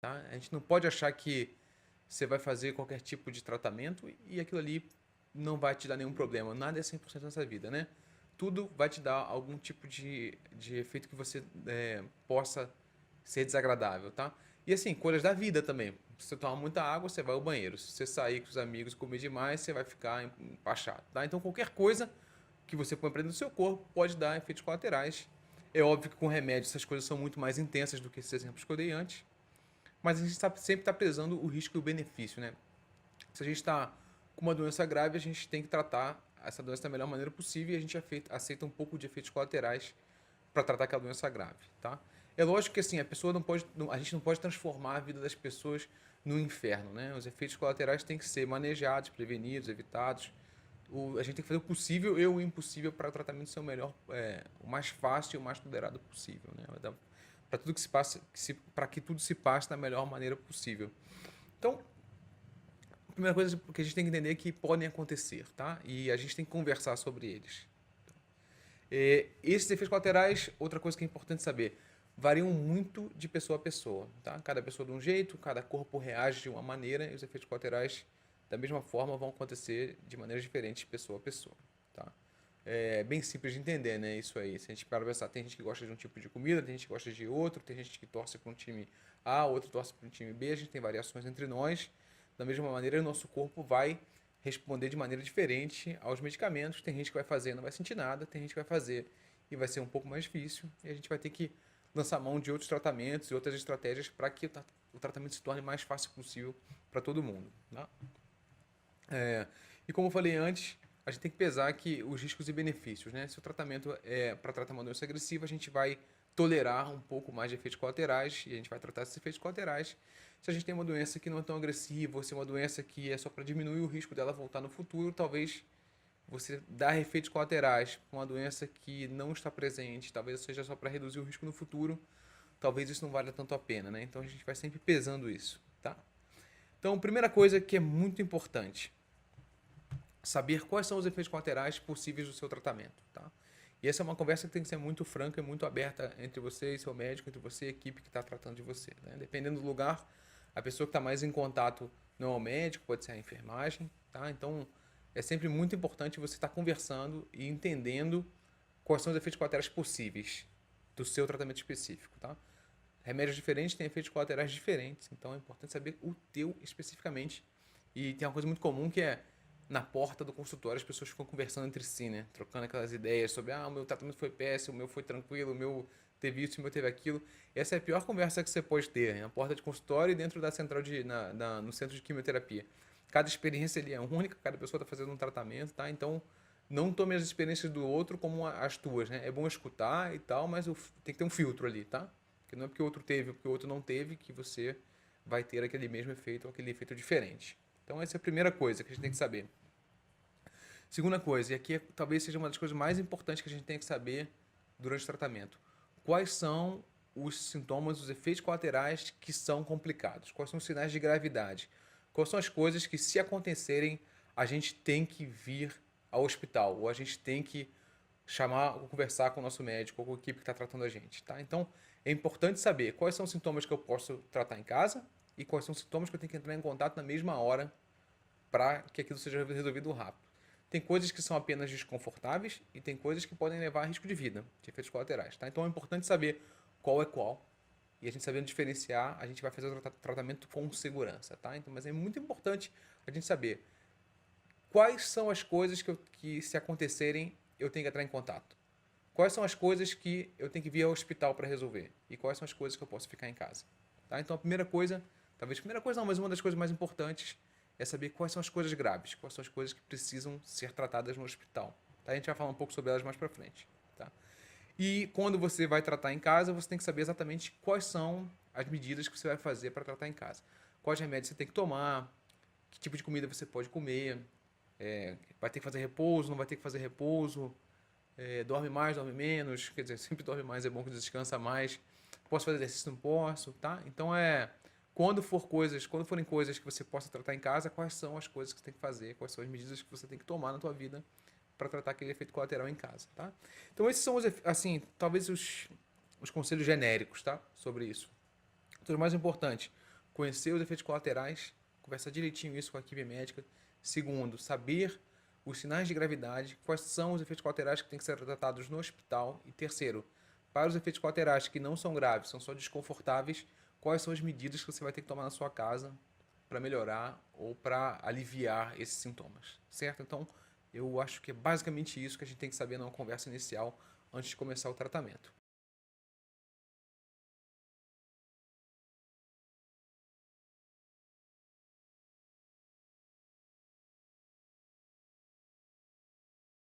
tá? A gente não pode achar que você vai fazer qualquer tipo de tratamento e aquilo ali não vai te dar nenhum problema. Nada é 100% nessa vida, né? Tudo vai te dar algum tipo de efeito que você possa ser desagradável, tá? E assim, coisas da vida também. Se você tomar muita água, você vai ao banheiro. Se você sair com os amigos e comer demais, você vai ficar empachado, tá? Então qualquer coisa que você põe para dentro do seu corpo pode dar efeitos colaterais. É óbvio que com remédio essas coisas são muito mais intensas do que esses exemplos que eu dei antes, mas a gente sempre está pesando o risco e o benefício, né? Se a gente está com uma doença grave, a gente tem que tratar essa doença da melhor maneira possível e a gente aceita um pouco de efeitos colaterais para tratar aquela doença grave, tá? É lógico que assim, a pessoa não pode, a gente não pode transformar a vida das pessoas no inferno, né? Os efeitos colaterais têm que ser manejados, prevenidos, evitados. A gente tem que fazer o possível e o impossível para o tratamento ser o melhor, o mais fácil e o mais tolerado possível, né? Para tudo que se passa, para que tudo se passe da melhor maneira possível. Então, a primeira coisa que a gente tem que entender é que podem acontecer, tá? E a gente tem que conversar sobre eles. Esses efeitos colaterais, outra coisa que é importante saber, variam muito de pessoa a pessoa, tá? Cada pessoa de um jeito, cada corpo reage de uma maneira e os efeitos colaterais da mesma forma vão acontecer de maneiras diferentes de pessoa a pessoa, tá? É bem simples de entender, né? Isso aí. Se a gente para pensar, tem gente que gosta de um tipo de comida, tem gente que gosta de outro, tem gente que torce para um time A, outro torce para um time B, a gente tem variações entre nós. Da mesma maneira, o nosso corpo vai responder de maneira diferente aos medicamentos. Tem gente que vai fazer e não vai sentir nada, tem gente que vai fazer e vai ser um pouco mais difícil, e a gente vai ter que lançar mão de outros tratamentos e outras estratégias para que o tratamento se torne mais fácil possível para todo mundo, tá? E como eu falei antes, a gente tem que pesar que os riscos e benefícios, né? Se o tratamento é para tratar uma doença agressiva, a gente vai tolerar um pouco mais de efeitos colaterais e a gente vai tratar esses efeitos colaterais. Se a gente tem uma doença que não é tão agressiva, ou se é uma doença que é só para diminuir o risco dela voltar no futuro, talvez você dar efeitos colaterais para uma doença que não está presente, talvez seja só para reduzir o risco no futuro, talvez isso não valha tanto a pena, né? Então a gente vai sempre pesando isso, tá? Então, primeira coisa que é muito importante, saber quais são os efeitos colaterais possíveis do seu tratamento, tá? E essa é uma conversa que tem que ser muito franca e muito aberta entre você e seu médico, entre você e a equipe que está tratando de você, né? Dependendo do lugar, a pessoa que está mais em contato não é o médico, pode ser a enfermagem, tá? Então, é sempre muito importante você estar conversando e entendendo quais são os efeitos colaterais possíveis do seu tratamento específico, tá? Remédios diferentes têm efeitos colaterais diferentes, então é importante saber o teu especificamente. E tem uma coisa muito comum que é na porta do consultório as pessoas ficam conversando entre si, né? Trocando aquelas ideias sobre o meu tratamento foi péssimo, o meu foi tranquilo, o meu teve isso, o meu teve aquilo. Essa é a pior conversa que você pode ter, né? Na porta de consultório e dentro da central no centro de quimioterapia. Cada experiência ali é única, cada pessoa está fazendo um tratamento, tá? Então não tome as experiências do outro como as tuas, né? É bom escutar e tal, mas tem que ter um filtro ali, tá? Porque não é porque o outro teve ou porque o outro não teve que você vai ter aquele mesmo efeito ou aquele efeito diferente. Então essa é a primeira coisa que a gente tem que saber. Segunda coisa, e aqui talvez seja uma das coisas mais importantes que a gente tem que saber durante o tratamento. Quais são os sintomas, os efeitos colaterais que são complicados? Quais são os sinais de gravidade? Quais são as coisas que, se acontecerem, a gente tem que vir ao hospital? Ou a gente tem que chamar ou conversar com o nosso médico ou com a equipe que está tratando a gente, tá? Então, é importante saber quais são os sintomas que eu posso tratar em casa e quais são os sintomas que eu tenho que entrar em contato na mesma hora para que aquilo seja resolvido rápido. Tem coisas que são apenas desconfortáveis e tem coisas que podem levar a risco de vida, de efeitos colaterais, tá? Então é importante saber qual é qual. E a gente sabendo diferenciar, a gente vai fazer o tratamento com segurança, tá? Então, mas é muito importante a gente saber quais são as coisas que se acontecerem, eu tenho que entrar em contato. Quais são as coisas que eu tenho que vir ao hospital para resolver? E quais são as coisas que eu posso ficar em casa? Tá? Então a primeira coisa, talvez a primeira coisa não, mas uma das coisas mais importantes é saber quais são as coisas graves, quais são as coisas que precisam ser tratadas no hospital. Tá? A gente vai falar um pouco sobre elas mais para frente. Tá? E quando você vai tratar em casa, você tem que saber exatamente quais são as medidas que você vai fazer para tratar em casa. Quais remédios você tem que tomar, que tipo de comida você pode comer, vai ter que fazer repouso, não vai ter que fazer repouso, dorme mais, dorme menos, quer dizer, sempre dorme mais, é bom que descansa mais. Posso fazer exercício? Não posso, tá? Então quando forem coisas que você possa tratar em casa, quais são as coisas que você tem que fazer, quais são as medidas que você tem que tomar na tua vida para tratar aquele efeito colateral em casa, tá? Então esses são assim, talvez os conselhos genéricos, tá? Sobre isso. Então, o mais importante, conhecer os efeitos colaterais, conversar direitinho isso com a equipe médica. Segundo, saber os sinais de gravidade, quais são os efeitos colaterais que têm que ser tratados no hospital. E terceiro, para os efeitos colaterais que não são graves, são só desconfortáveis, quais são as medidas que você vai ter que tomar na sua casa para melhorar ou para aliviar esses sintomas, certo? Então, eu acho que é basicamente isso que a gente tem que saber numa conversa inicial antes de começar o tratamento.